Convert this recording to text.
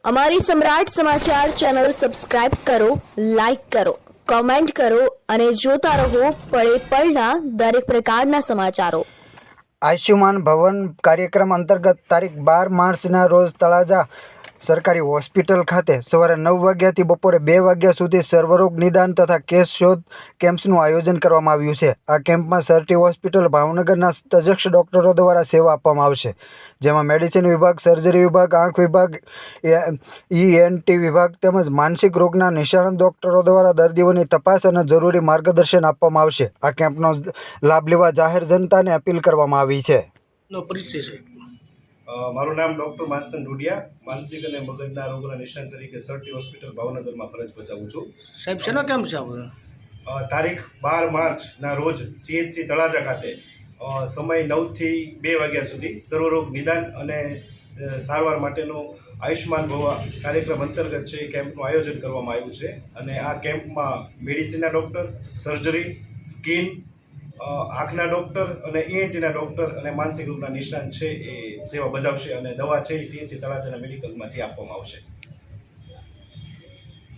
અમારી સમ્રાટ સમાચાર ચેનલ સબસ્ક્રાઇબ કરો, લાઈક કરો, કોમેન્ટ કરો અને જોતા રહો પળે પળના દરેક પ્રકારના સમાચારો। આયુષ્યમાન ભવન કાર્યક્રમ અંતર્ગત તારીખ 12 માર્ચના રોજ તળાજા સરકારી હોસ્પિટલ ખાતે સવારે 9 વાગ્યાથી બપોરે 2 વાગ્યા સુધી સર્વરોગ નિદાન તથા કેસ શોધ કેમ્પ્સનું આયોજન કરવામાં આવ્યું છે। આ કેમ્પમાં સરટી હોસ્પિટલ ભાવનગરના તજજ્ઞ ડોક્ટરો દ્વારા સેવા આપવામાં આવશે, જેમાં મેડિસિન વિભાગ, સર્જરી વિભાગ, આંખ વિભાગ, ENT વિભાગ તેમજ માનસિક રોગના નિષ્ણાત ડોક્ટરો દ્વારા દર્દીઓની તપાસ અને જરૂરી માર્ગદર્શન આપવામાં આવશે। આ કેમ્પનો લાભ લેવા જાહેર જનતાને અપીલ કરવામાં આવી છે। મારું નામ ડૉક્ટર માનસન ડુડિયા, માનસિક અને મગજના રોગના નિષ્ણાત તરીકે સરટી હોસ્પિટલ ભાવનગરમાં ફરજ બજાવું છું। સાહેબ શેનો કેમ્પ છે આપણે? તારીખ 12 માર્ચના રોજ CHC તળાજા ખાતે સમય 9 થી 2 વાગ્યા સુધી સર્વરોગ નિદાન અને સારવાર માટેનો આયુષ્યમાન ભવ કાર્યક્રમ અંતર્ગત છે એ કેમ્પનું આયોજન કરવામાં આવ્યું છે। અને આ કેમ્પમાં મેડિસિનના ડૉક્ટર, સર્જરી, સ્કિન, આંખના ડૉક્ટર અને ENTના ડૉક્ટર અને માનસિક રોગના નિષ્ણાત છે એ સેવા બજાવશે અને દવા છે એ CHC તળાજાના મેડિકલમાંથી આપવામાં આવશે।